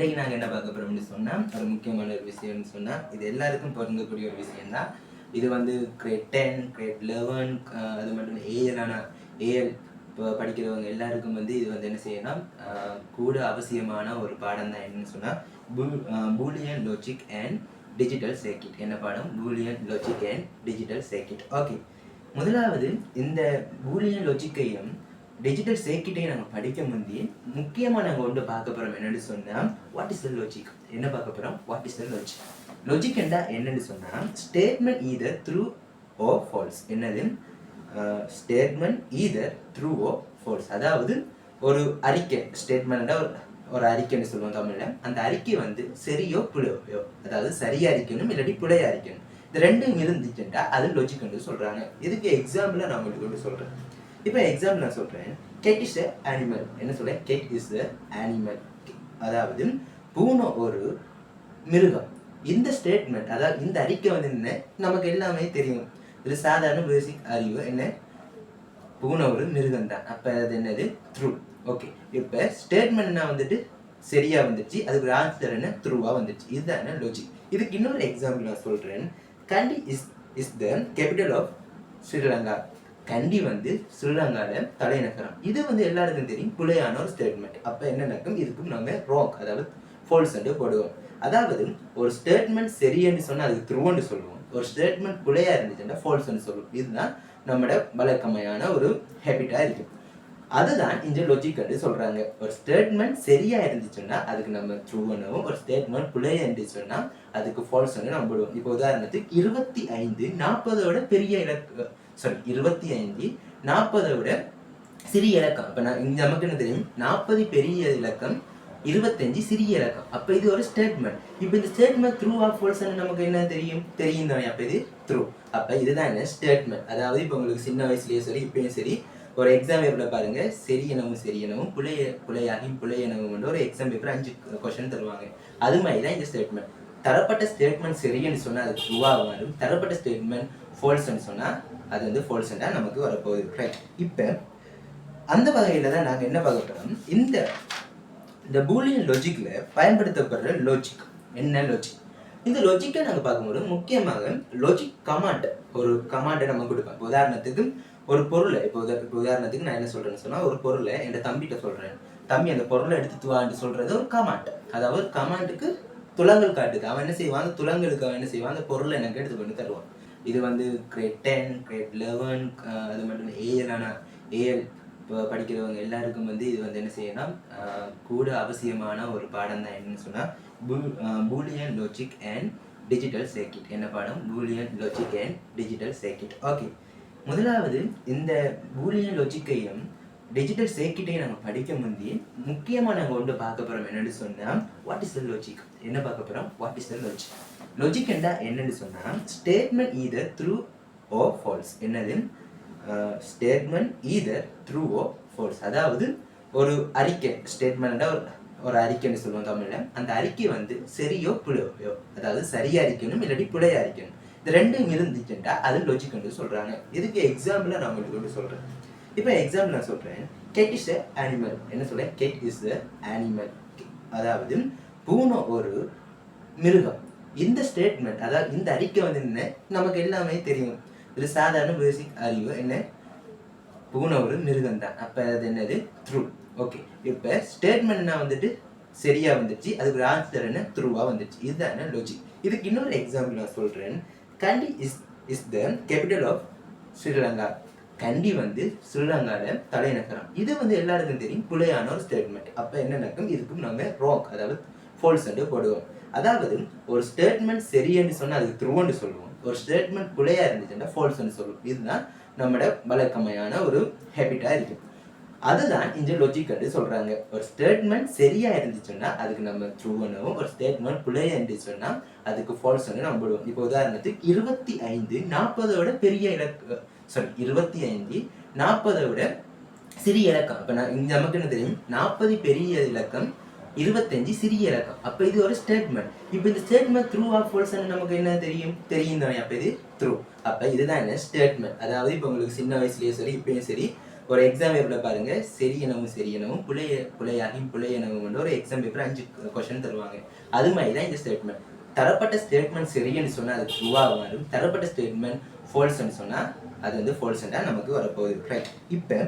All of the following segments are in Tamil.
இன்றைக்கு நாங்கள் என்ன பார்க்க போகிறோம்னு சொன்னால் ஒரு முக்கியமான ஒரு விஷயம்னு சொன்னால் இது எல்லாருக்கும் பொருந்தக்கூடிய ஒரு விஷயம்தான். இது வந்து கிரேட் 10 கிரேட் 11 அது மட்டும் ஏஎல் இப்போ படிக்கிறவங்க எல்லாருக்கும் வந்து இது வந்து என்ன செய்யணும் கூட அவசியமான ஒரு பாடம் தான். என்னன்னு சொன்னால் Boolean logic and digital circuit. என்ன பாடம்? Boolean logic and digital circuit. Okay, முதலாவது இந்த பூலியன் லாஜிக்கையும் டிஜிட்டல் சர்க்யூட்டையும் நாங்கள் படிக்க முந்தி முக்கியமாக நாங்கள் ஒன்று பார்க்க போகிறோம். என்னென்னு சொன்னால் வாட் இஸ் த லாஜிக். என்ன பார்க்க போகிறோம்? What is the logic. Logic என்னன்னு சொன்னால் ஸ்டேட்மெண்ட் ஈதர் த்ரூ ஓ ஃபால்ஸ். என்னது? ஸ்டேட்மெண்ட் ஈதர் த்ரூ ஓ ஃபால்ஸ். அதாவது ஒரு அறிக்கை, ஸ்டேட்மெண்ட்டா ஒரு அறிக்கைன்னு சொல்லுவோம் தமிழில். அந்த அறிக்கை வந்து சரியோ பிழையோ, அதாவது சரியா அறிக்கணும் இல்லாட்டி பிழையா அறிக்கணும். இந்த ரெண்டும் இருந்துச்சுட்டா அது லாஜிக் என்று சொல்கிறாங்க. இதுக்கு எக்ஸாம்பிளாக நான் உங்களுக்கு ஒன்று சொல்கிறேன். இப்போ எக்ஸாம்பிள் நான் சொல்கிறேன். Get is a animal. என்ன சொல்கிறேன்? Get is a animal. அதாவது பூனை ஒரு மிருகம். இந்த ஸ்டேட்மெண்ட், அதாவது இந்த அறிக்கை வந்து என்ன, நமக்கு எல்லாமே தெரியும். இது சாதாரண பேசிக் அறிவு. என்ன? பூனை ஒரு மிருகம் தான். அப்போ அது என்னது? ட்ரூ. ஓகே, இப்போ ஸ்டேட்மெண்ட்னா வந்துட்டு சரியா வந்துடுச்சு, அதுக்கு ஒரு ஆன்சர் என்ன? ட்ரூவா வந்துடுச்சு. இதுதான் லாஜிக். இதுக்கு இன்னொரு எக்ஸாம்பிள் நான் சொல்கிறேன். Kandy is the capital of Sri Lanka. Kandy வந்து ஸ்ரீலங்காவில் தலைநகரம். இது வந்து எல்லாருக்கும் தெரியும், பிழையான ஒரு ஸ்டேட்மெண்ட். அப்போ என்ன நடக்கும்? இதுக்கும் நம்ம ராங், அதாவது ஃபால்ஸ் என்று போடுவோம். அதாவது ஒரு ஸ்டேட்மெண்ட் சரின்னு சொன்னால் அதுக்கு த்ரூன்னு சொல்லுவோம். ஒரு ஸ்டேட்மெண்ட் பிழையா இருந்துச்சுன்னா ஃபால்ஸ்ன்னு சொல்லுவோம். இதுதான் நம்மளோட வழக்கமையான ஒரு ஹேபிட்டாக இருக்கு. அதுதான் இந்த லாஜிக் என்று சொல்றாங்க. ஒரு ஸ்டேட்மெண்ட் சரியா இருந்துச்சுன்னா அதுக்கு நம்ம ட்ரூவனும், ஒரு ஸ்டேட்மெண்ட் பிழையா இருந்துச்சுன்னா அதுக்கு ஃபால்ஸ்ன்னு நம்ம போடுவோம். இப்போ உதாரணத்துக்கு 25 40 பெரிய இலக்கு, 25 40 சிறிய இலக்கம். அப்ப நமக்கு என்ன தெரியும்? 40 பெரிய இலக்கம், 25 சிறிய இலக்கம். அப்ப இது ஒரு ஸ்டேட்மெண்ட். இப்போ இந்த ஸ்டேட்மெண்ட் ட்ரூ ஆர் ஃபால்ஸ் நமக்கு என்ன தெரியும்? தெரியும் தானே. அப்ப இது ட்ரூ. அப்ப இதுதான் என்ன? ஸ்டேட்மெண்ட். அதாவது இப்போ உங்களுக்கு சின்ன வயசுலயே சரி, இப்பயும் சரி, ஒரு எக்ஸாம் பேப்பரில் பாருங்க, சரியனவும் புலையனவும் ஒரு எக்ஸாம் பேப்பர் 5 கொஸ்டின் தருவாங்க. அது மாதிரி தான் இந்த ஸ்டேட்மெண்ட். தரப்பட்ட ஸ்டேட்மெண்ட் சரின்னு சொன்னால் அது ட்ரூவாக வரும். தரப்பட்ட ஸ்டேட்மெண்ட் ஃபால்ஸ்ன்னு சொன்னால் அது வந்து ஃபால்ஸ்ன்னு தான் நமக்கு வரப்போகுது. ரைட். இப்போ அந்த வகையில் தான் நாங்கள் என்ன பார்க்க போகிறோம், இந்த பூலியன் லாஜிக்கில் பயன்படுத்தப்படுற லாஜிக். என்ன லாஜிக்? இந்த லாஜிக்கை நாங்கள் பார்க்கும்போது முக்கியமாக லாஜிக் கமாண்ட், ஒரு கமாண்டை நம்ம கொடுப்போம். உதாரணத்துக்கு ஒரு பொருளை, இப்போ உதாரணத்துக்கு நான் என்ன சொல்கிறேன்னு சொன்னால், ஒரு பொருளை என் தம்பிகிட்ட சொல்கிறேன். தம்பி அந்த பொருளை எடுத்துட்டு வான்னு சொல்கிறது ஒரு கமாண்ட். அதாவது கமாண்டுக்கு துலங்கள் காட்டுது. அவன் என்ன செய்வான்? அந்த துலங்களுக்கு அவன் என்ன செய்வான்? அந்த பொருளை எனக்கு எடுத்து பண்ணி தருவான். இது வந்து கிரேட் 10 கிரேட் 11 அது மட்டும் ஏஎல் இப்போ படிக்கிறவங்க எல்லாருக்கும் வந்து இது வந்து என்ன செய்யணும் கூட அவசியமான ஒரு பாடம் தான். என்னன்னு சொன்னால் Boolean logic and digital circuit. என்ன பாடம்? Boolean logic and digital circuit. Okay, முதலாவது இந்த பூலியன் லாஜிக்கையும் டிஜிட்டல் சர்க்யூட்டையும் நாங்கள் படிக்க முந்தி முக்கியமாக நாங்கள் ஒன்று பார்க்க போகிறோம். என்னென்னு சொன்னால் வாட் இஸ் த லாஜிக். என்ன பார்க்க போகிறோம்? What is the logic. Logic என்னன்னு சொன்னால் ஸ்டேட்மெண்ட் ஈதர் த்ரூ ஓ ஃபால்ஸ். என்னது? ஸ்டேட்மெண்ட் ஈதர் த்ரூ ஓ ஃபால்ஸ். அதாவது ஒரு அறிக்கை, ஸ்டேட்மெண்ட்டா ஒரு அறிக்கைன்னு சொல்லுவோம் தமிழில். அந்த அறிக்கை வந்து சரியோ பிழையோ, அதாவது சரியா அறிக்கணும் இல்லாட்டி பிழையா அறிக்கணும். இந்த ரெண்டும் இருந்துச்சுட்டா அது லாஜிக் என்று சொல்றாங்க. இதுக்கு எக்ஸாம்பிளாக நான் உங்களுக்கு சொல்றேன். இப்போ எக்ஸாம்பிள் நான் சொல்றேன். Get is a animal. என்ன சொல்றேன்? Get is a animal. அதாவது பூனை ஒரு மிருகம். இந்த ஸ்டேட்மெண்ட், அதாவது இந்த அறிக்கை வந்து என்ன, நமக்கு எல்லாமே தெரியும். இது சாதாரண பேசிக் அறிவு. என்ன? பூனை ஒரு மிருகம் தான். அப்ப அது என்னது? ட்ரூ. ஓகே, இப்போ ஸ்டேட்மெண்ட்னா வந்துட்டு சரியா வந்துச்சு, அதுக்கு ஒரு ஆன்சர் என்ன? ட்ரூவா வந்துச்சு. இதுதான் லாஜிக். இதுக்கு இன்னொரு எக்ஸாம்பிள் நான் சொல்றேன். Kandy is the capital of Sri Lanka. Kandy வந்து ஸ்ரீலங்காவில் தலைநகரம். இது வந்து எல்லாருக்கும் தெரியும், பிழையான ஒரு ஸ்டேட்மெண்ட். அப்போ என்ன நடக்கும்? இதுக்கும் நம்ம ராங், அதாவது ஃபால்ஸ் என்று போடுவோம். அதாவது ஒரு ஸ்டேட்மெண்ட் சரின்னு சொன்னால் அதுக்கு த்ரூன்னு சொல்லுவோம். ஒரு ஸ்டேட்மெண்ட் பிழையா இருந்துச்சுன்னா ஃபால்ஸ்ன்னு சொல்லுவோம். இதுதான் நம்மளோட வழக்கமையான ஒரு ஹேபிட்டாக இருக்கு. அதுதான் இந்த லாஜிக் என்று சொல்றாங்க. ஒரு ஸ்டேட்மெண்ட் சரியா இருந்துச்சுன்னா அதுக்கு நம்ம ட்ரூவனும், ஒரு ஸ்டேட்மெண்ட் பிழையா இருந்துச்சுன்னா அதுக்கு ஃபால்ஸ்ன்னு நம்ம போடுவோம். இப்போ உதாரணத்துக்கு 25 40 பெரிய இலக்கு, 25 40 சிறிய இலக்கம். இப்போ நமக்கு என்ன தெரியும்? 40 பெரிய இலக்கம், 25 சிறிய இலக்கம். அப்போ இது ஒரு ஸ்டேட்மெண்ட். இப்போ இந்த ஸ்டேட்மெண்ட் ட்ரூ ஆர் ஃபால்ஸ் நமக்கு என்ன தெரியும்? தெரியும் தானே. அப்போ இது ட்ரூ. அப்போ இதுதான் என்ன? ஸ்டேட்மெண்ட். அதாவது இப்போ உங்களுக்கு சின்ன வயசுலயே சரி, இப்பயும் சரி, ஒரு எக்ஸாம் பேப்பரில் பாருங்க சரியனவும் புலையனவும் ஒரு எக்ஸாம் பேப்பர் 5 கொஸ்டின் தருவாங்க. அது மாதிரி தான் இந்த ஸ்டேட்மெண்ட். தரப்பட்ட ஸ்டேட்மெண்ட் சரின்னு சொன்னால் அது ட்ரூவாக வரும். தரப்பட்ட ஸ்டேட்மெண்ட் ஃபால்ஸ்ன்னு சொன்னால் அது வந்து ஃபால்ஸ்ன்னு நமக்கு வரப்போகுது. ரைட். இப்போ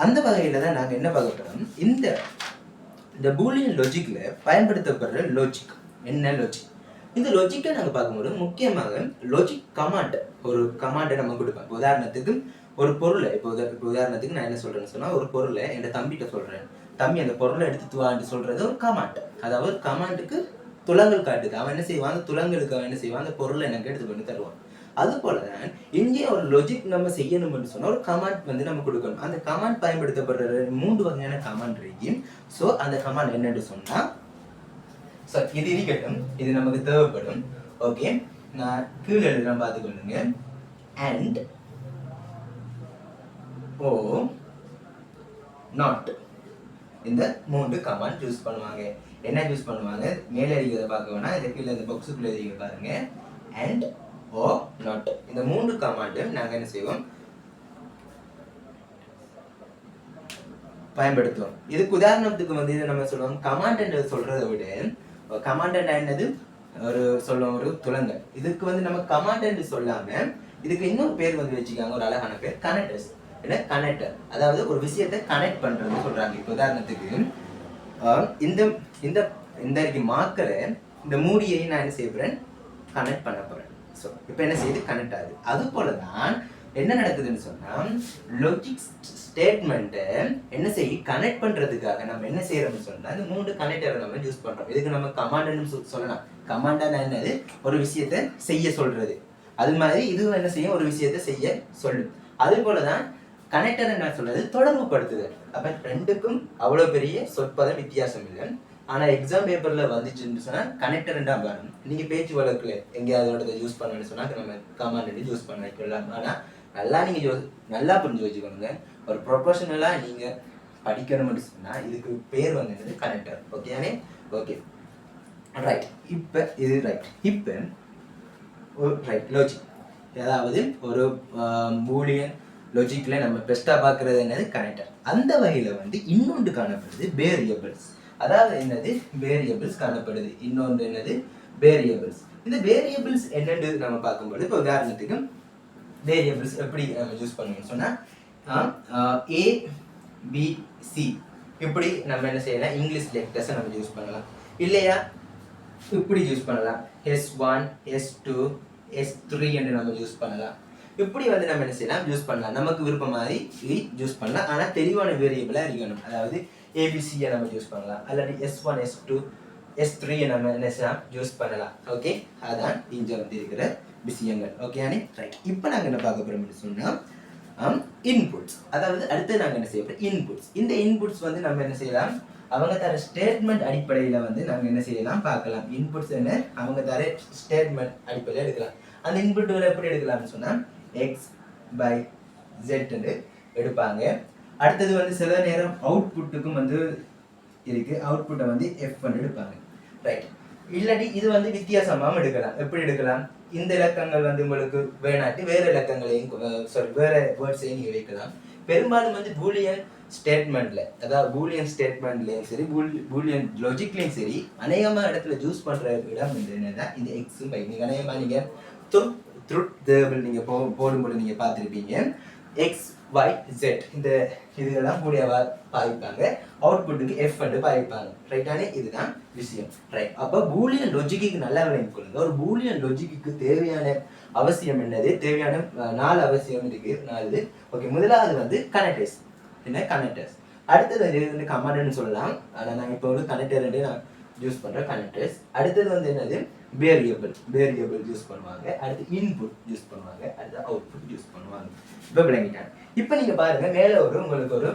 அந்த வகையில் தான் நாங்கள் என்ன பார்க்க போகிறோம், இந்த பூலியன் லாஜிக்கில் பயன்படுத்தப்படுற லாஜிக் என்ன லாஜிக். இந்த லாஜிக்கை நாங்கள் பார்க்கும்போது முக்கியமாக லாஜிக் கமாண்ட், ஒரு கமாண்டை நம்ம கொடுப்போம். உதாரணத்துக்கு ஒரு பொருளை, இப்போ உதாரணத்துக்கு நான் என்ன சொல்கிறேன்னு சொன்னால், ஒரு பொருளை என் தம்பிகிட்ட சொல்கிறேன், தம்பி அந்த பொருளை எடுத்து வான்னு சொல்கிறது ஒரு கமாண்ட். அதாவது கமாண்டுக்கு துலங்கள் காட்டுது. அவன் என்ன செய்வான், அந்த துலங்களுக்கு அவன் என்ன செய்வான், அந்த பொருளை எனக்கு எடுத்து பண்ணி தருவான். அது போல தான் இங்கே ஒரு லாஜிக் நம்ம செய்யணும்னு சொன்னால் ஒரு கமாண்ட் வந்து நம்ம கொடுக்கணும். அந்த கமாண்ட் பயன்படுத்தப்படுற 3 வகையான கமாண்ட் இருக்கு. ஸோ அந்த கமாண்ட் என்னன்னு சொன்னால், ஸோ இது இருக்கட்டும், இது நமக்கு தேவைப்படும். ஓகே, நான் கீழே எழுதுறேன் பார்த்துக்கொள்ளுங்க. அண்ட் ஓ நாட், இந்த 3 கமாண்ட் யூஸ் பண்ணுவாங்க. என்ன யூஸ் பண்ணுவாங்க, மேலே எழுதியதை பார்க்க வேணா, இதை கீழே இந்த பாக்ஸுக்குள்ள எழுதி பாருங்க. அண்ட் ஓ நாட், இந்த 3 கமாண்டு நாங்கள் என்ன செய்வோம், பயன்படுத்துவோம். இதுக்கு உதாரணத்துக்கு வந்து இதை நம்ம சொல்லுவோம் கமாண்ட் என்று சொல்றதை விட, கமாண்ட் என்னது ஒரு சொல்லுவோம் ஒரு துலங்கல். இதுக்கு வந்து நம்ம கமாண்ட் என்று சொல்லாம இதுக்கு இன்னொரு பேர் வந்து வச்சுக்காங்க, ஒரு அழகான பேர் கனெக்டர்ஸ். என்ன கனெக்டர், அதாவது ஒரு விஷயத்தை கனெக்ட் பண்றதுன்னு சொல்றாங்க. இப்போ உதாரணத்துக்கு இந்த இந்த இந்த மார்க்கரை இந்த மூடியை நான் என்ன செய்ய போறேன், கனெக்ட் பண்ண போறேன். ஸோ இப்போ என்ன செய்யுது, கனெக்ட் ஆகுது. அது போல தான் என்ன நடக்குதுன்னு சொன்னால், லாஜிக் ஸ்டேட்மெண்ட்டை என்ன செய்ய கனெக்ட் பண்ணுறதுக்காக நம்ம என்ன செய்யறோம்னு சொன்னால், இந்த 3 கனெக்டரை நம்ம யூஸ் பண்ணுறோம். இதுக்கு நம்ம கமாண்டுன்னு சொல்லலாம். கமாண்டான என்னது, ஒரு விஷயத்தை செய்ய சொல்றது. அது மாதிரி இதுவும் என்ன செய்யும், ஒரு விஷயத்தை செய்ய சொல்லும். அது போல தான் கனெக்டர் என்ன சொல்றது, தொடர்பு படுத்துதல். அப்போ 2க்கும் அவ்வளோ பெரிய சொற்பதம் வித்தியாசம் இல்லை. ஆனால் எக்ஸாம் பேப்பரில் வந்துச்சுன்னு சொன்னால் கனெக்டர்ன்றா பாருங்க. நீங்கள் பேச்சு வழக்கில் எங்கேயாவது யூஸ் பண்ணணும்னு சொன்னால் நம்ம கமாண்ட் யூஸ் பண்ணிக்கலாம். ஆனால் நல்லா நீங்கள் நல்லா புரிஞ்சு வச்சுக்கணுங்க. ஒரு ப்ரொஃபஷனலாக நீங்கள் படிக்கணும்னு சொன்னால் இதுக்கு பேர் வந்து கனெக்டர். ஓகேனே? Okay, right. இப்போ இது ரைட். இப்போ ரைட் லாஜிக், அதாவது ஒரு பூலியன் லாஜிக்கில் நம்ம பெஸ்ட்டாக பார்க்குறது என்னது, கனெக்டர். அந்த வகையில் வந்து இன்னொன்று காணப்படுது வேரியபிள்ஸ். அதாவது என்னது, வேரியபிள்ஸ் காணப்படுது. இன்னொன்று என்னது, வேரியபிள்ஸ். இந்த வேரியபிள்ஸ் என்னன்னு நம்ம பார்க்கும்போது, இப்போ உதாரணத்துக்கு வேரியபிள்ஸ் எப்படி நம்ம யூஸ் பண்ணுவோம்னு சொன்னால், ABC இப்படி நம்ம என்ன செய்யலாம், இங்கிலீஷ் லெட்டர்ஸை நம்ம யூஸ் பண்ணலாம். இல்லையா இப்படி யூஸ் பண்ணலாம், S1 S2 S3 என்று நம்ம யூஸ் பண்ணலாம். இப்படி வந்து நம்ம என்ன செய்யலாம், யூஸ் பண்ணலாம். நமக்கு விருப்பம் மாதிரி யூஸ் பண்ணலாம். ஆனால் தெளிவான வேரியபிளாக இருக்கணும். அதாவது ஏபிசியை நம்ம யூஸ் பண்ணலாம், அல்லது S1 S2 S3 நம்ம என்ன செய்யலாம், யூஸ் பண்ணலாம். ஓகே, அதான் இங்கே வந்து இருக்கிற விஷயங்கள். ஓகே அனே, ரைட். இப்போ நாங்கள் என்ன பார்க்க போகிறோம்னு சொன்னால், இன்புட்ஸ். அதாவது அடுத்து நாங்கள் என்ன செய்ய போகிறோம், இன்புட்ஸ். இந்த இன்புட்ஸ் வந்து நம்ம என்ன செய்யலாம், அவங்க தர ஸ்டேட்மெண்ட் அடிப்படையில் வந்து நாங்கள் என்ன செய்யலாம் பார்க்கலாம். இன்புட்ஸ் என்ன, அவங்க தர ஸ்டேட்மெண்ட் அடிப்படையில் எடுக்கலாம். அந்த இன்புட்டுகளை எப்படி எடுக்கலாம்னு சொன்னால் X/Z எடுப்பாங்க. அடுத்தது வந்து சில நேரம் அவுட்புட்டுக்கும் வந்து இருக்கு, அவுட்புட்டை வந்து F1 எடுப்பாங்க. ரைட். இல்லாட்டி இது வந்து வித்தியாசமாகவும் எடுக்கலாம். எப்படி எடுக்கலாம், இந்த இலக்கங்கள் வந்து உங்களுக்கு வேணாட்டி வேற இலக்கங்களையும் வேற வேர்ட்ஸையும் நீங்கள் வைக்கலாம். பெரும்பாலும் வந்து பூலியன் ஸ்டேட்மெண்ட்ல, அதாவது பூலியன் ஸ்டேட்மெண்ட்லையும் சரி பூலியன் லாஜிக்லையும் சரி அநேகமாக இடத்துல யூஸ் பண்ற இடம் வந்து என்னன்னா இந்த எக்ஸும் பை. நீங்கள் அநேகமாக நீங்கள் ட்ரூத் டேபிள் நீங்கள் போடும்போது நீங்கள் பார்த்துருப்பீங்க, XYZ இந்த இதெல்லாம் கூட பாதிப்பாங்க, அவுட்புட்டுக்கு F வந்து பாதிப்பாங்க. ரைட்டானே, இதுதான் விஷயம். ரைட். அப்போ பூலியன் லாஜிக்கு நல்லா விளங்கிக் கொள்ளுங்க. ஒரு பூலியன் லாஜிக்கு தேவையான அவசியம் என்னது, தேவையான 4 அவசியம் இருக்கு. 4. ஓகே, முதலாவது வந்து கனெக்டர்ஸ். என்ன கனெக்டர்ஸ். அடுத்தது வந்து கமாண்ட்னு சொல்லலாம். ஆனால் நான் இப்போ வந்து கனெக்டர் நான் யூஸ் பண்ணுற கனெக்டர்ஸ். அடுத்தது வந்து என்னது, வேரியபிள் யூஸ் பண்ணுவாங்க. அடுத்து இன்புட் யூஸ் பண்ணுவாங்க. அடுத்து அவுட்புட் யூஸ் பண்ணுவாங்க. இப்போ விளங்கிட்டாங்க. இப்போ நீங்கள் பாருங்கள், மேலே உங்களுக்கு ஒரு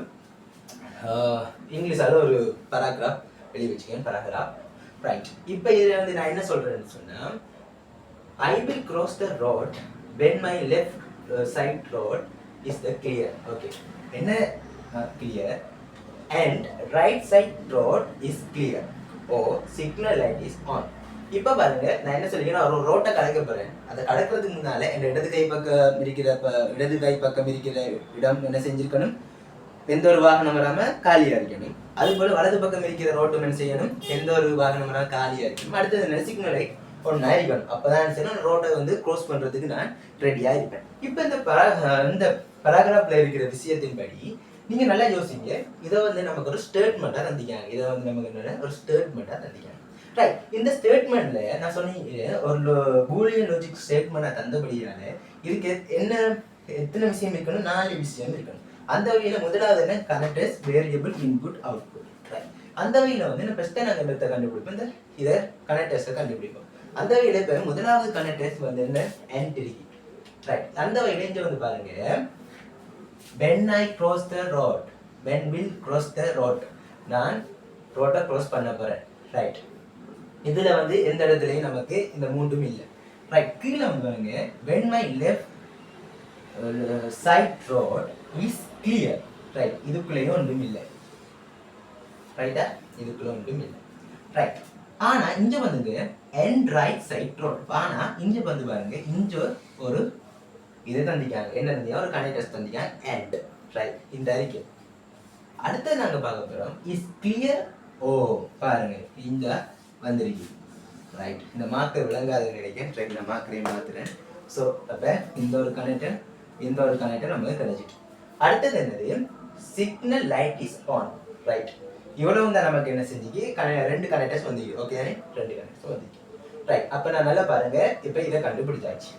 இங்கிலீஷால ஒரு பேராகிராஃப் எழுதி வச்சுக்கேன், பேராகிராஃப். ரைட். இப்போ இதில் வந்து நான் என்ன சொல்கிறேன்னு சொன்னால், I will cross the road when my left side road is the clear. Okay. என்ன clear and right side road is clear or signal light is on. இப்போ பாருங்க நான் என்ன சொல்லிக்கிறேன், ஒரு ரோட்டை கடக்க போறேன். அதை கடக்கிறதுக்கு முன்னால என் இடது கை பக்கம் இருக்கிற இடம் என்ன செஞ்சிருக்கணும், எந்த ஒரு வாகனம் வராம காலியா இருக்கணும். அது போல வலது பக்கம் இருக்கிற ரோட்டும் என்ன செய்யணும், எந்த ஒரு வாகனம் வராம காலியா இருக்கணும். அடுத்தது சிக்னல் லைட் ஒன்னா இருக்கணும். அப்பதான் சரி ரோட்டை வந்து க்ரோஸ் பண்றதுக்கு நான் ரெடியா இருப்பேன். இப்ப இந்த பராகிராஃப்ல இருக்கிற விஷயத்தின்படி நீங்க நல்லா யோசிங்க. இதை வந்து நமக்கு ஒரு ஸ்டேட்மெண்டா தந்திக்காங்க. இதை வந்து நமக்கு என்ன ஒரு ஸ்டேட்மெண்டா தந்திக்காங்க. ரைட், இந்த ஸ்டேட்மெண்ட்ல நான் சொன்னீங்க ஒரு பூலியன் லாஜிக் ஸ்டேட்மெண்டா தந்தபடியால இதுக்கு என்ன எத்தனை விஷயம் இருக்கணும், 4 விஷயம் இருக்கணும். அந்த வகையில முதலாவது என்ன, connectors, variable, input, output. Right, அந்த வகையில வந்து நான் ஃபர்ஸ்ட் நாங்க இந்த கண்டுபிடிப்போம், இந்த இதை கனெக்டர்ஸை கண்டுபிடிப்போம். அந்த வகையில இப்ப முதலாவது கனெக்டர்ஸ் வந்து என்ன, என்ட்ரி. ரைட், அந்த வகையில இங்க வந்து பாருங்க, when I cross the road, when will cross the road, நான் ரோட்டை cross பண்ண போறேன். ரைட், இதுல வந்து எந்த இடத்துலயும் நமக்கு இந்த மூன்றும் இல்லை. ரைட், கீழே வந்து பாருங்க, when my left side road is clear. Right, இதுக்குள்ளேயும் ஒன்றும் இல்லை. ரைட்டா, இதுக்குள்ள ஒன்றும் இல்லை. ரைட், ஆனா இங்க வந்துங்க and right side road. ஆனா இங்க வந்து பாருங்க, இங்க ஒரு இதை தந்திக்காங்க. என்ன தந்தியா, ஒரு கனெக்டர்ஸ் தந்திக்காங்க and. ரைட், இந்த அறிக்கை அடுத்து நாங்க பார்க்க போறோம் இஸ் கிளியர். ஓ பாருங்க, இந்த வந்திருக்கு. ரைட், இந்த மார்க்கர் விளங்காத நினைக்கிறேன். ரைட், இந்த மார்க்கரையும் மாத்துறேன். ஸோ அப்ப இந்த ஒரு கனெக்டர் நமக்கு கிடைச்சிட்டு. அடுத்தது என்னது, signal light is on. Right, இவ்வளவு தான் நமக்கு என்ன செஞ்சுக்கு, 2 கனெக்டர்ஸ் வந்துருக்கு. ஓகே, 2 கனெக்டர்ஸ் வந்துருக்கு. ரைட், அப்ப நான் நல்லா பாருங்க, இப்ப இதை கண்டுபிடிச்சாச்சு.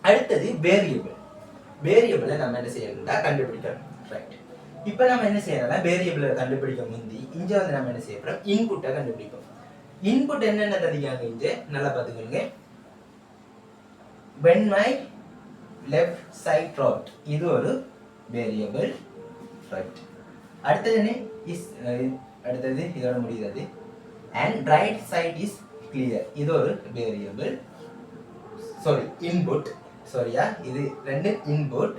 அடுத்தது வேரியபிளை நம்ம என்ன செய்யணும்னா கண்டுபிடிக்கணும். ரைட், இப்ப நம்ம என்ன செய்யறோம்னா வேரியபிளை கண்டுபிடிக்க முந்தி இங்க வந்து நம்ம என்ன செய்யறோம், இன்புட்டை கண்டுபிடிப்போம். இன்புட் என்னென்ன தந்திக்காங்க இங்க நல்லா பாத்துக்கோங்க. when my left side road, இது ஒரு வேரியபிள். ரைட், அடுத்தது என்ன இஸ், அடுத்தது இதோட முடியாது. and right side is clear, இது ஒரு வேரியபிள். Sorry, input. சாரியா, இது 2 இன்புட்.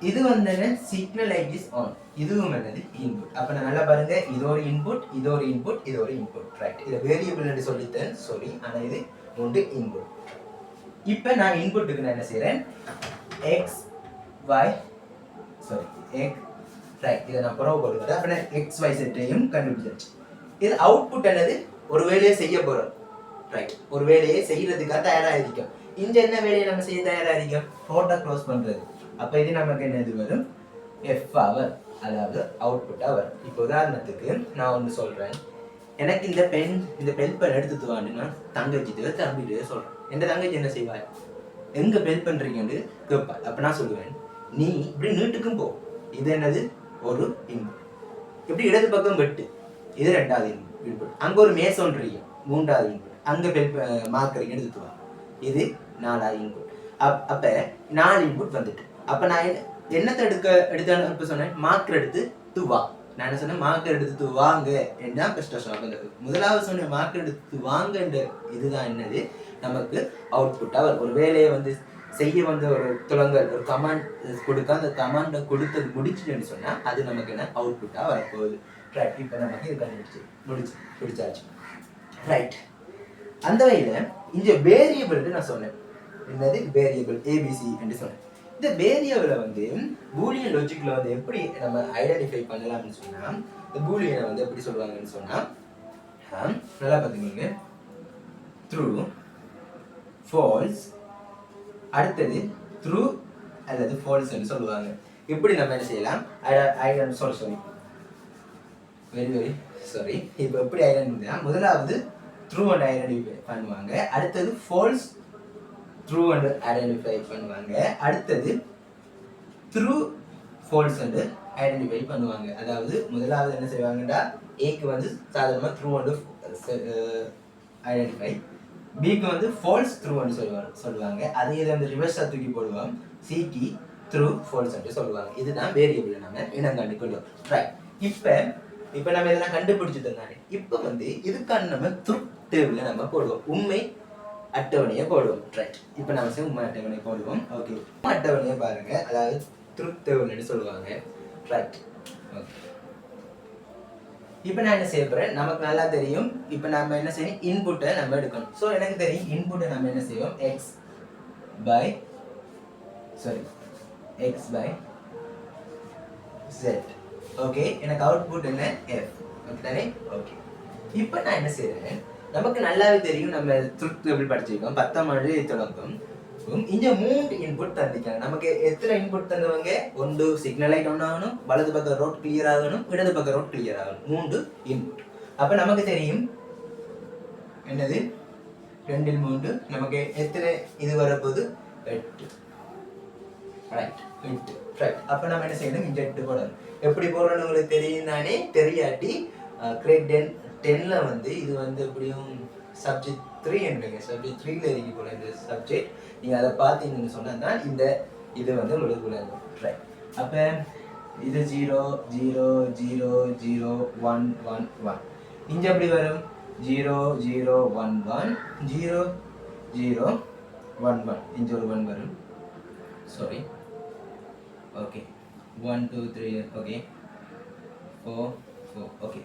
இது வந்து சிக்னல் லைட் இஸ் ஆன், இதுவும் என்னது இன்புட். அப்ப நான் நல்லா பாருங்க, இது ஒரு இன்புட், இது ஒரு இன்புட், இது ஒரு இன்புட். ரைட், இது வேரியபிள் என்று சொல்லித்தேன். சாரி, ஆனா இது 3 இன்புட். இப்ப நான் இன்புட்டுக்கு நான் என்ன செய்யறேன், x y sorry x. Right, இதை நான் புறவு போடுறேன். அப்ப நான் x y செட்டையும் கண்டுபிடிச்சாச்சு. இது அவுட்புட் என்னது, ஒரு வேலையை செய்ய போறோம். ரைட், ஒரு வேலையை செய்யறதுக்காக தயாரா இருக்கும். இங்க என்ன வேலையை நம்ம செய்ய தயாரா இருக்கும், ரோட்டை க்ளோஸ் பண்றது. அப்ப இது நமக்கு என்னது வரும், f hour, அதாவது அவுட்புட் அவர். இப்போ உதாரணத்துக்கு நான் ஒன்று சொல்றேன், எனக்கு இந்த பென் எடுத்துட்டு வான்னு தங்கச்சிட்டு தம்பிட்டு சொல்றேன். எந்த தங்கச்சி என்ன செய்வாள், எங்க பெல் பண்றீங்கன்னு கேட்பா. அப்ப நான் சொல்லுவேன், நீ இப்படி நீட்டுக்கும் போ, இது என்னது ஒரு இன்புட். இப்படி இடது பக்கம் வெட்டு, இது 2வது இன்புட். அங்க ஒரு மேசோன்றீங்க, 3வது இன்புட். அங்க பெல் மார்க்கரிங் எடுத்துட்டு வா, இது 4வது இன்புட். அப்ப 4 இன்புட் வந்துட்டு. அப்ப நான் என்னத்தை எடுத்தான்னு இப்ப சொன்னேன், மார்க்கர் எடுத்து வா. நான் என்ன சொன்னேன், மார்க்கர் எடுத்து வாங்க என்ன கஷ்டம். முதலாவது சொன்ன மார்க்கர் எடுத்து வாங்க, இதுதான் என்னது நமக்கு அவுட்புட். அவர் ஒரு வேலையை வந்து செய்ய வந்து ஒரு துலங்கல் ஒரு கமாண்ட் கொடுக்க, அந்த கமாண்டை கொடுத்தது முடிச்சுன்னு சொன்னா அது நமக்கு என்ன அவுட்புட்டா வரப்போகுது. ரைட், இப்போ நமக்கு இது கண்டுபிடிச்சு பிடிச்சாச்சு. ரைட், அந்த வகையில இந்த வேரியபிள் நான் சொன்னேன், என்னது வேரியபிள் ஏபிசி என்று சொன்னேன். இந்த வேரியபிளை வந்து பூலியன் லாஜிக்ல வந்து எப்படி நம்ம ஐடென்டிஃபை பண்ணலாம்னு சொன்னா, இந்த பூலியனை வந்து எப்படி சொல்லுவாங்கன்னு சொன்னா, நல்லா பார்த்துக்கோங்க, ட்ரூ, ஃபால்ஸ், அடுத்தது ட்ரூ அல்லது ஃபால்ஸ்ன்னு சொல்லுவாங்க. இப்படி நம்ம என்ன செய்யலாம், சாரி இப்போ எப்படி ஐடென்டிஃபை, முதலாவது ட்ரூ அண்ட் ஐடென்டிஃபை பண்ணுவாங்க, அடுத்தது ஃபால்ஸ் ட்ரூ அண்ட் ஐடென்டிஃபை பண்ணுவாங்க, அடுத்தது ட்ரூ ஃபால்ஸ் அண்ட் ஐடென்டிஃபை பண்ணுவாங்க. அதாவது முதலாவது என்ன செய்வாங்கடா, ஏக்கு வந்து சாதாரணமாக ட்ரூ அண்ட் ஐடென்டிஃபை, பிக்கு வந்து ஃபால்ஸ் ட்ரூ அண்ட் சொல்லுவாங்க. அதே இதை வந்து ரிவர்ஸாக தூக்கி போடுவோம், சிக்கு ட்ரூ ஃபால்ஸ் அண்ட் சொல்லுவாங்க. இதுதான் வேரியபிள் நம்ம இனம் கண்டுக்கொள்வோம். ரைட், இப்போ நம்ம இதெல்லாம் கண்டுபிடிச்சிட்டு இருந்தாரு. இப்போ வந்து இதுக்கான நம்ம ட்ரூத் டேபிளை நம்ம போடுவோம், உண்மை அட்டவணையை போடுவோம். ரைட், இப்போ நம்ம உண்மை அட்டவணை போடுவோம். ஓகே, அட்டவணையை பாருங்க, அதாவது ட்ரூத் டேபிள்னு சொல்லுவாங்க. ரைட், ஓகே, இப்போ நான் என்ன செய்ய போறேன், நமக்கு நல்லா தெரியும். இப்போ நம்ம என்ன செய்யணும், இன்புட்டை நம்ம எடுக்கணும். ஸோ எனக்கு தெரியும் இன்புட்டை நம்ம என்ன செய்வோம், x by z. ஓகே, எனக்கு அவுட்புட் என்ன, f. ஓகே தானே? ஓகே. இப்போ நான் என்ன செய்யறேன், நமக்கு நல்லாவே தெரியும், நம்ம ட்ரூத் டேபிள் படிச்சிருக்கோம், 10 மணி தொடக்கம். இங்க 3 இன்புட் தந்திருக்காங்க. நமக்கு எத்தனை இன்புட் தந்தவங்க, ஒன்று சிக்னல் லைட் ஒன் ஆகணும், வலது பக்கம் ரோட் கிளியர் ஆகணும், இடது பக்கம் ரோட் கிளியர் ஆகணும். 3 இன்புட். அப்ப நமக்கு தெரியும் என்னது, 2 இல் 3 நமக்கு எத்தனை இது வரப்போகுது, 8. ரைட், 8. ரைட். அப்ப நம்ம என்ன செய்யணும், இங்க 8 போடணும். எப்படி போடுறோம்னு உங்களுக்கு தெரியும் தானே? தெரியாட்டி கிரேட் 10ல வந்து இது வந்து எப்படியும் சப்ஜெக்ட் 3 என்றீங்க, சப்ஜெக்ட் 3ல இருக்கு போல இந்த சப்ஜெக்ட். நீங்க அதை பார்த்தீங்கன்னு சொன்னா தான் இந்த இது வந்து உங்களுக்கு விளங்கும். ரைட். அப்ப இது 0 0 0 0 1 1 1. இங்க எப்படி வரும், 0 0 1 1 0 0 1 1. இங்க ஒரு 1 வரும். Sorry. Okay. 1 2 3. Okay. 4 4. Okay.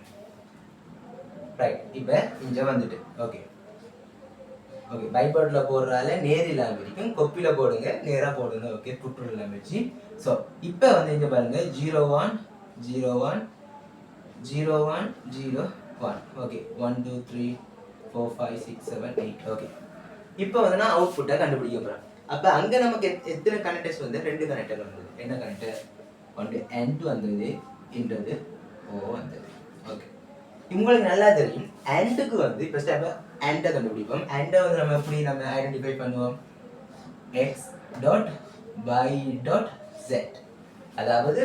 Right. இப்போ இங்க வந்துட்டு. ஓகே. ஓகே, பைபாட்ல போடுறதால நேர் இல்லாமல் இருக்கும், கொப்பியில் போடுங்க, நேராக போடுங்க. ஓகே, புட்டு இல்லாமல் வச்சு. ஸோ இப்போ வந்து இங்கே பாருங்க, 0 1 0 1 0 1 0 1. ஓகே, 1 2 3 4 5 6 7 8. ஓகே, இப்போ வந்து நான் அவுட்புட்டை கண்டுபிடிக்க போகிறேன். அப்போ அங்கே நமக்கு எத்தனை கனெக்டர்ஸ் வந்து, 2 கனெக்டர் வந்தது. என்ன கனெக்டர், ஒன்று எண்ட் வந்தது, இன்றது ஓ வந்தது. ஓகே, உங்களுக்கு நல்லா தெரியும் அண்டுக்கு வந்து இப்போ ஸ்டெப் அண்டை கண்டுபிடிப்போம். அண்டை வந்து நம்ம எப்படி நம்ம ஐடென்டிஃபை பண்ணுவோம், x dot y dot z. அதாவது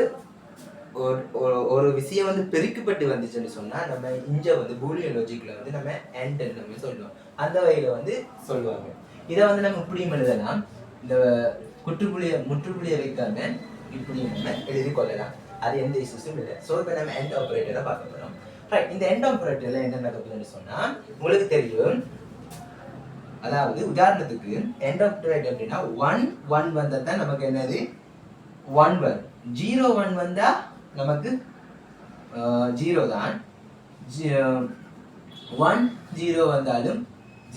ஒரு விஷயம் வந்து பெருக்கப்பட்டு வந்துச்சுன்னு சொன்னால் நம்ம இங்கே வந்து பூலியன் லாஜிக்கில் வந்து நம்ம அண்ட் நம்ம சொல்லுவோம், அந்த வகையில் வந்து சொல்லுவாங்க. இதை வந்து நம்ம இப்படியும் எழுதலாம், இந்த முற்றுப்புள்ளியை வைக்காம இப்படியும் நம்ம எழுதி கொள்ளலாம், அது எந்த இஷ்யூஸும் இல்லை. ஸோ இப்போ நம்ம எண்ட் ஆப்ரேட்டரை பார்க்க போகிறோம். ரைட். இந்த எண்ட் ஆப்ரேட்டர்ல என்ன நடக்குதுன்னு சொன்னா உங்களுக்கு தெரியும். அதாவது உதாரணத்துக்கு எண்ட் ஆப்ரேட்டர் அப்படின்னா 1 1 வந்தா தான் நமக்கு என்னது 1 வரும். 0 1 வந்தா நமக்கு 0 தான். 1 0 வந்தாலும்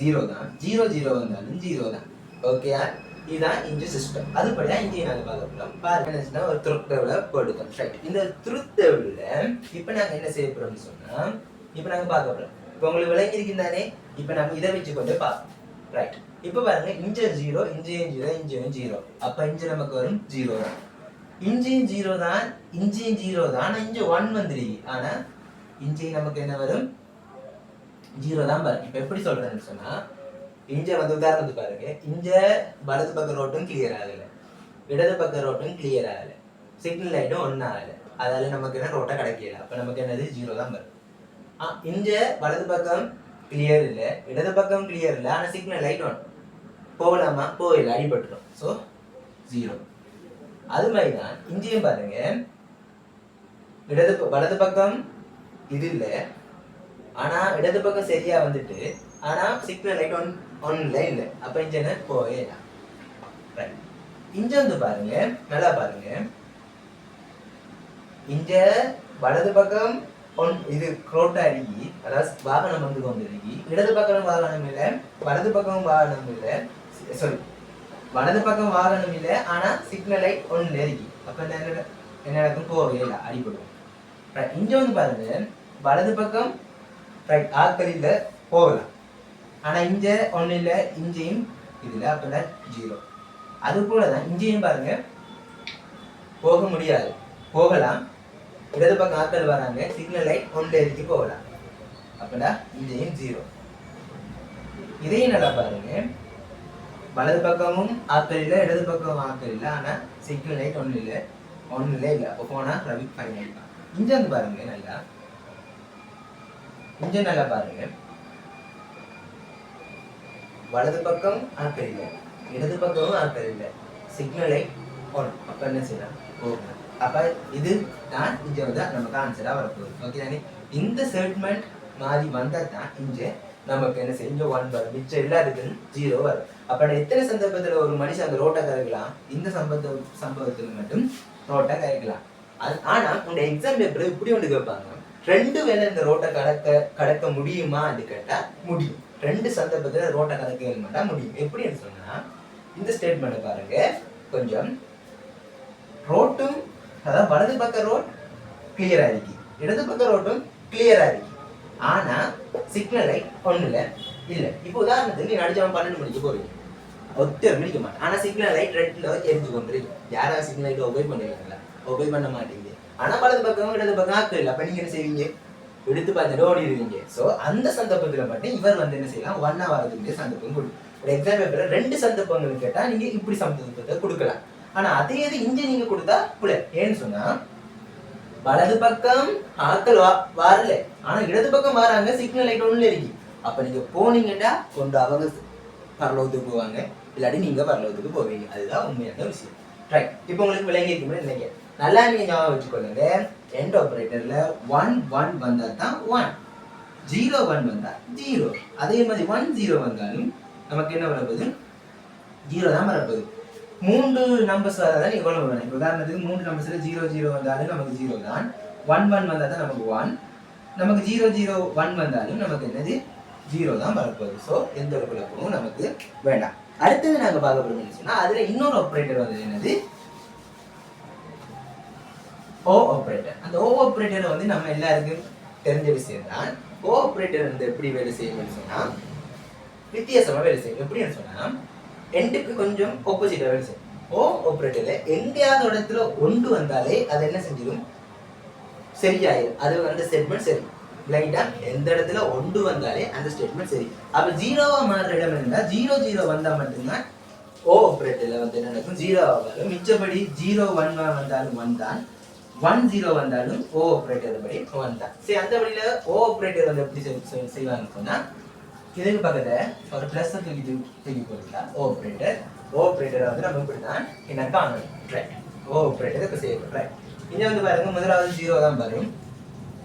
0 தான். 0 0 வந்தாலும் 0 தான். ஓகேயா? இதுதான் இந்த சிஸ்டம். அதுபடி தான் இங்கே நாங்கள் பார்க்க போகிறோம். பாருங்க, ஒரு ட்ரூத் டேபிளை போட்டுக்கோம். ரைட். இந்த ட்ரூத் டேபிளில் இப்போ நாங்கள் என்ன செய்ய போகிறோம்னு சொன்னால், இப்போ நாங்கள் பார்க்க போகிறோம். இப்போ உங்களுக்கு விளங்கியிருக்கும் தானே? இப்போ நம்ம இதை வச்சு கொண்டு பார்ப்போம். ரைட். இப்போ பாருங்க, இங்கே 0 இங்கேயும் 0 இங்கேயும் 0. அப்போ இங்கே நமக்கு வரும் 0 தான். இங்கேயும் 0 தான், இங்கேயும் 0 தான். ஆனால் இங்கே 1 வந்துருக்கு. ஆனால் இங்கேயும் நமக்கு என்ன வரும், 0 தான் வரும். இப்போ எப்படி சொல்கிறேன்னு சொன்னால், இங்க வந்து உதாரணத்துக்கு பாருங்க, இங்க வலது பக்க ரோட்டும் கிளியர் ஆகல, இடது பக்க ரோட்டும் கிளியர் ஆகல, சிக்னல் லைட்டும் ஒன்னும் ஆகல. அதால நமக்கு என்ன ரோட்டை கிடைக்கல. அப்ப நமக்கு என்னது 0 தான் வரும். இங்க வலது பக்கம் கிளியர் இல்லை, இடது பக்கம் கிளியர் இல்லை, ஆனா சிக்னல் லைட் ஒன் போகலாமா, போகல, அடிபட்டுரும். ஸோ 0. அது மாதிரி தான் இங்கேயும் பாருங்க, வலது பக்கம் இது இல்லை, ஆனா இடது பக்கம் சரியா வந்துட்டு, ஆனா சிக்னல் லைட் ஒன்ல இல்லை. அப்ப இங்க என்ன போவே இல்லை. இங்க வந்து பாருங்க, நல்லா பாருங்க, இங்க வலது பக்கம் இது க்ரோட்டா இருக்கி, அதாவது வாகனம் வந்து கொண்டு இருக்கி, இடது பக்கம் வாகனம் இல்லை, வலது பக்கம் வாகனம் இல்லை, சாரி வலது பக்கம் வாகனம் இல்லை, ஆனா சிக்னல் லைட் ஒன்ல இருக்கி. அப்ப என்ன நடக்கும், போவே இல்லை, அடிபடும். இங்க வந்து பாருங்க, வலது பக்கம் ரைட் ஆட்கள் இல்லை, போகலாம், ஆனா இங்க ஒன்னும் இல்லை, இங்கேயும் இதுல, அப்ப 0. அது போலதான் இங்கேயும் பாருங்க, போக முடியாது, போகலாம், இடது பக்கம் ஆட்கள் வராங்க, சிக்னல் லைட் ஒன்ல இருக்கு, போகலாம், அப்படா இங்கேயும் 0. இதையும் நல்லா பாருங்க, வலது பக்கமும் ஆட்கள் இல்லை, இடது பக்கம் ஆட்கள் இல்லை, ஆனா சிக்னல் லைட் ஒன்னும் இல்லை, அப்போ போனா ரவி ஃபைன் ஆயிடுவான். இங்க வந்து பாருங்க, நல்லா பாருங்க, வலது பக்கம் ஆட்கள் இல்லை, இடது பக்கமும் ஆட்கள் இல்லை, சிக்னல் லைட் ஒன். அப்ப என்ன செய்யலாம், போகலாம். அப்ப இது தான் இங்க வந்து நமக்கு ஆன்சரா வரப்போகுது. ஓகே தானே? இந்த ஸ்டேட்மெண்ட் மாதிரி வந்தா தான் இங்க நமக்கு என்ன செய்யும், 1 வரும், மிச்சம் எல்லாத்துக்கும் 0 வரும். அப்ப எத்தனை சந்தர்ப்பத்துல ஒரு மனுஷன் அந்த ரோட்டை கரைக்கலாம், இந்த சம்பவத்துல மட்டும் ரோட்டை கரைக்கலாம். ஆனா உங்க எக்ஸாம் பேப்பர் இப்படி ஒன்று கேட்பாங்க, ரெண்டு வேலை இந்த ரோட்டை கடக்க முடியுமான்னு கேட்டா முடியும். ரெண்டு சந்தர்ப்பத்துல ரோட்டை கடக்க முடியும். எப்படின்னு சொன்னா இந்த ஸ்டேட்மெண்ட் பாருங்க. கொஞ்சம் ரோட்டும் அதாவது வலது பக்க ரோட் கிளியரா இருக்கு, இடது பக்க ரோட்டும் கிளியரா இருக்கு. ஆனா சிக்னல் லைட் ஒண்ணுல இல்ல. இப்போ உதாரணத்துக்கு நீ நடிச்சவன் 12 மணிக்கு போறீங்க, ஒருத்தர் மணிக்க மாட்டேன். ஆனா சிக்னல் லைட் ரெட்ல எரிஞ்சு கொண்டிருக்கு. யாராவது சிக்னல் லைட் ஒபே பண்ணுவீங்களா? ஒபே பண்ண மாட்டீங்க. ஆனா வலது பக்கம் இடது பக்கம் ஆக்கு இல்லை. அப்ப நீங்க என்ன செய்வீங்க? எடுத்து பார்த்துட்டு ஓடிடுவீங்க. ஸோ அந்த சந்தர்ப்பத்துல மட்டும் இவர் வந்து என்ன செய்யலாம்? 1 hour வரதுக்கு சந்தர்ப்பம் கொடுக்கும். ஒரு எக்ஸாம் பேப்பர்ல 2 சந்தர்ப்பங்கள் கேட்டா நீங்க இப்படி சந்தர்ப்பத்தை கொடுக்கலாம். ஆனா அதே இது இங்க நீங்க கொடுத்தா புள்ள. ஏன்னு சொன்னா வலது பக்கம் ஆக்கள் வரல, ஆனா இடது பக்கம் வராங்க, சிக்னல் லைட் ஒண்ணுல இருக்கு. அப்ப நீங்க போனீங்கன்னா கொண்டு அவங்க பரலோகத்துக்கு போவாங்க, இல்லாட்டி நீங்க பரலோகத்துக்கு போவீங்க. அதுதான் உண்மையான விஷயம். ரைட். இப்போ உங்களுக்கு விளங்கி இருக்குமே நினைக்கிறேன். நல்லா நீங்க ஞாபகம் வச்சுக்கொள்ளுங்க. எண்ட் ஆபரேட்டர்ல 1 1 வந்தா தான் 1, 0 1 வந்தா 0. அதே மாதிரி 1 0 வந்தாலும் நமக்கு என்ன வரப்போகுது? 0 தான் வரப்போகுது. 3 நம்பர்ஸ் வரதான் எவ்வளவு வேணும்? இப்போ உதாரணத்துக்கு 3 நம்பர்ஸ்ல 0 0 வந்தாலும் நமக்கு 0 தான். 1 1 வந்தா தான் நமக்கு 1. நமக்கு 0 0 1 வந்தாலும் நமக்கு என்னது? 0 தான் வரப்போகுது. ஸோ எந்த ஒரு குழப்பமும் நமக்கு வேண்டாம். அடுத்தது நாங்க பார்க்க போறோம்னு சொன்னா அதுல இன்னொரு ஆபரேட்டர் வந்து என்னது? ஓ ஆபரேட்டர். அந்த ஓ ஆபரேட்டர் வந்து நம்ம எல்லாருக்கும் தெரிஞ்ச விஷயம் தான். ஓ ஆபரேட்டர் வந்து எப்படி வேலை செய்யும்னு சொன்னா வித்தியாசமா வேலை செய்யும். எப்படின்னு சொன்னா எண்டுக்கு கொஞ்சம் ஆப்போசிட்டா வேலை செய்யும். ஓ ஆபரேட்டர்ல எங்கேயாவது இடத்துல ஒன்று வந்தாலே அது என்ன செஞ்சிடும்? சரியாயிரும். அது அந்த ஸ்டேட்மெண்ட் சரி. ரைட்டா? எந்த இடத்துல ஒன்று வந்தாலே அந்த ஸ்டேட்மெண்ட் சரி. அப்ப 0வா மாறுற இடம் இருந்தா 0 0 வந்தா மட்டும்தான் ஓ ஆபரேட்டர்ல வந்து என்ன நடக்கும்? 0 ஆகும். மிச்சபடி 0 1 வந்தாலும் 1 தான், 1 0 வந்தாலும் ஓ ஆபரேட்டர் படி 1 தான். சரி, அந்த வழியில ஓ ஆபரேட்டர் வந்து எப்படி செய்வாங்கன்னு சொன்னா இதுக்கு பக்கத்துல ஒரு பிளஸ் தூக்கி போட்டுட்டா ஓ ஆபரேட்டர். ஓ ஆபரேட்டரை வந்து நம்ம இப்படிதான் என்ன காணணும். ரைட். ஓ ஆபரேட்டர் இப்ப செய்யணும். ரைட். இங்க வந்து பாருங்க, முதலாவது 0 தான் வரும்.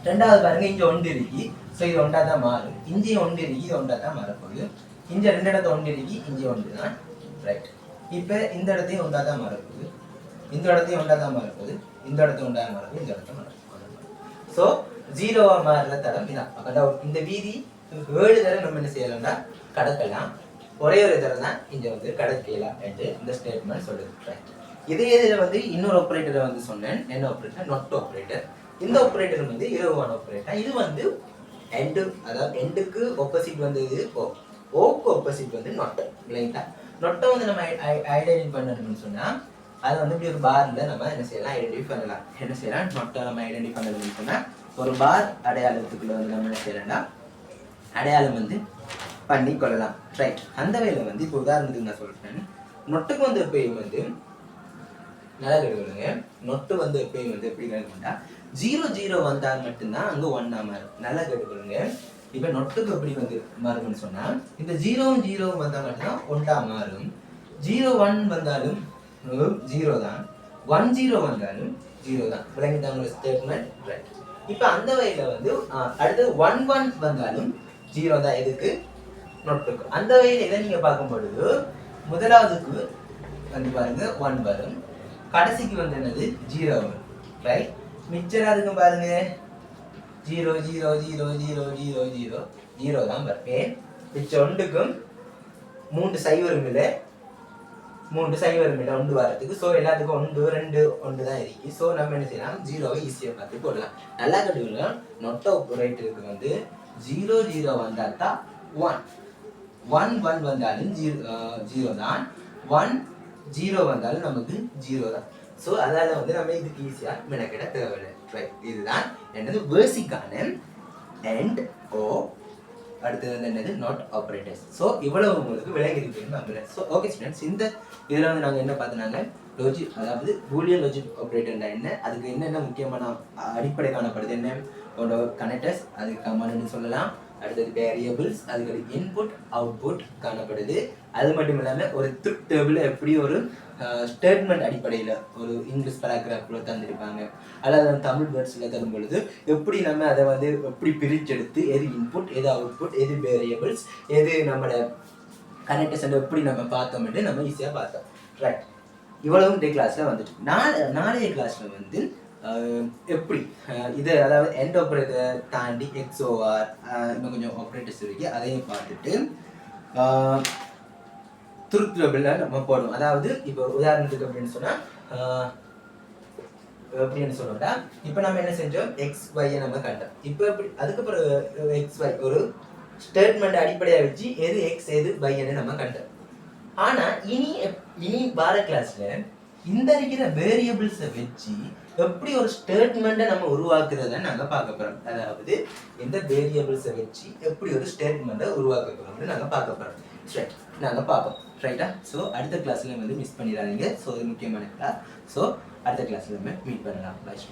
ரெண்டாவது பாருங்க, இங்க 1 இருக்கு. ஸோ இது 1 தான் மாறும். இங்கே 1 இருக்கு, இது 1 தான் மாறப்போகுது. இங்க 2 இடத்த 1 இருக்கு, இங்கே 1 தான். ரைட். இப்ப இந்த இடத்தையும் 1 தான் மாறப்போகுது, இந்த இடத்தையும் 1 தான் மாறப்போகுது, இந்த இடத்தையும் 1 தான் மாறப்போகுது, இந்த இடத்தையும் மாறப்போகுது. ஸோ 0வா மாறுற தடம் இதான். இந்த வீதி 7 தடவை நம்ம என்ன செய்யலாம்னா கடக்கலாம். ஒரே ஒரு தடவை தான் இங்க வந்து கடக்கலாம் என்று இந்த ஸ்டேட்மெண்ட் சொல்லுது. ரைட். இதே இதுல வந்து இன்னொரு ஆபரேட்டரை வந்து சொன்னேன். என்ன ஆபரேட்டர்? Not operator. இந்த ஆபரேட்டர் வந்து இரவான ஆபரேட்டர். இது வந்து எண்டு, அதாவது எண்டுக்கு ஆப்போசிட் வந்து இது ஓ, ஓக்கு ஆப்போசிட் வந்து நொட். இல்லைங்களா? நொட்டை வந்து நம்ம ஐடென்டிஃபை பண்ணணும்னு சொன்னா அதை வந்து இப்படி ஒரு பார்ல நம்ம என்ன செய்யலாம்? ஐடென்டிஃபை பண்ணலாம். என்ன செய்யலாம்? நொட்டை நம்ம ஐடென்டிஃபை பண்ணணும்னு சொன்னா ஒரு பார் அடையாளத்துக்குள்ள வந்து நம்ம என்ன செய்யலாம்னா அடையாளம் வந்து பண்ணி கொள்ளலாம். ரைட். அந்த வேலை வந்து இப்போ உதாரணத்துக்கு நான் சொல்றேன். நொட்டுக்கு வந்து எப்பயும் வந்து நல்லா கேட்டுக்கொள்ளுங்க. நொட்டு வந்து எப்பயும் வந்து எப்படி கேட்கணும்னா 0 0 வந்தால் மட்டும்தான் அங்க 1 மாறும். நல்லா கேட்டுக்கொள்ளுங்க. இப்ப நொட்டுக்கு எப்படி வந்து மாறும்னு சொன்னா இந்த 0 0 வந்தா மட்டும்தான் 1 மாறும். 0 1 வந்தாலும் 0 தான், 1 0 வந்தாலும் 0 தான். விளங்கிதான் உங்க ஸ்டேட்மெண்ட். ரைட். இப்ப அந்த வகையில வந்து அடுத்து 1 1 வந்தாலும் 0 தான். எதுக்கு? நொட்டுக்கு. அந்த வகையில இதை நீங்க பார்க்கும் பொழுது முதலாவதுக்கு வந்து பாருங்க 1 வரும், கடைசிக்கு வந்து என்னது 0 வரும். ரைட். மிச்சராதுக்கும் பாருங்க 0 0 0 0 0 0 0 தான் வரும். மிச்ச ஒன்றுக்கும் 3 சைவரும் இல்லை, 3 சைவரும் இல்லை ஒன்று வரத்துக்கு. ஸோ எல்லாத்துக்கும் 1 2 1 தான் இருக்கு. ஸோ நம்ம என்ன செய்யலாம்? 0வை ஈஸியாக பார்த்து போடலாம். நல்லா கட்டுக்கலாம். நொட்ட ஆபரேட்டருக்கு வந்து 0 0 வந்தால் தான் 1 1 1 வந்தாலும் 0 தான், 1 0 வந்தாலும் நமக்கு 0 தான். ஸோ அதால வந்து நம்ம இதுக்கு ஈஸியாக மெனக்கிட தேவையில்லை. ரைட். இதுதான் என்னது பேசிக்கான அண்ட் ஓ, அடுத்தது வந்து என்னது நாட் ஆபரேட்டர்ஸ். ஸோ இவ்வளவு உங்களுக்கு விளங்கி இருக்குன்னு நம்புறேன். ஸோ ஓகே ஸ்டூடெண்ட்ஸ், இந்த இதில் வந்து நாங்கள் என்ன பார்த்தோம்னாங்க லாஜிக், அதாவது பூலியன் லாஜிக் ஆபரேட்டர்னா என்ன, அதுக்கு என்னென்ன முக்கியமான அடிப்படை காணப்படுது, என்ன கனெக்டர்ஸ், அதுக்கு கமாண்ட்னு சொல்லலாம். அடுத்தது வேரியபிள்ஸ், அதுக்கு இன்புட் அவுட்புட் காணப்படுது. அது மட்டும் இல்லாமல் ஒரு ட்ரூத் டேபிள் எப்படி ஒரு ஸ்டேட்மெண்ட் அடிப்படையில் ஒரு இங்கிலீஷ் பேராகிராஃபில் தந்திருப்பாங்க, அல்லது தமிழ் வேர்ட்ஸில் தரும் பொழுது எப்படி நம்ம அதை வந்து எப்படி பிரிச்செடுத்து எது இன்புட் எது அவுட்புட் எது வேரியபிள்ஸ் எது நம்மளோட கனெக்டர்ஸ் எப்படி நம்ம பார்த்தோம்ட்டு நம்ம ஈஸியாக பார்த்தோம். ரைட். இவ்வளவும் இந்த கிளாஸில் வந்துட்டு நாளைய கிளாஸில் வந்து எப்படி இது அதாவது எண்ட் ஆப்ரேட்டர் தாண்டி எக்ஸ்ஓஆர் இன்னும் கொஞ்சம் ஆப்ரேட்டர்ஸ் இருக்கு, அதையும் பார்த்துட்டு ட்ரூத் டேபிள்ல நம்ம போடுவோம். அதாவது இப்போ உதாரணத்துக்கு அப்படின்னு சொன்னா எப்படின்னு சொல்லணும்டா, இப்போ நம்ம என்ன செஞ்சோம், எக்ஸ் ஒய்யை நம்ம கண்டோம். இப்போ எப்படி அதுக்கப்புறம் எக்ஸ் ஒய் ஒரு ஸ்டேட்மெண்ட் அடிப்படையாக வச்சு எது எக்ஸ் எது ஒய்ன்னு நம்ம கண்டோம். ஆனால் இனி வார கிளாஸ்ல இந்த இருக்கிற வேரியபிள்ஸை வச்சு எப்படி ஒரு ஸ்டேட்மெண்ட்டை நம்ம உருவாக்குறத நாங்கள் பார்க்க போகிறோம். அதாவது இந்த வேரியபிள்ஸை வச்சு எப்படி ஒரு ஸ்டேட்மெண்ட்டை உருவாக்க போகிறோம்னு நாங்கள் பார்க்க போகிறோம். ரைட், நாங்கள் பார்ப்போம். ரைட்டா? ஸோ அடுத்த கிளாஸ்ல வந்து மிஸ் பண்ணிடாதீங்க. ஸோ இது முக்கியமான கிளாஸ். ஸோ அடுத்த கிளாஸ்ல நம்ம மீட் பண்ணலாம். பாய்.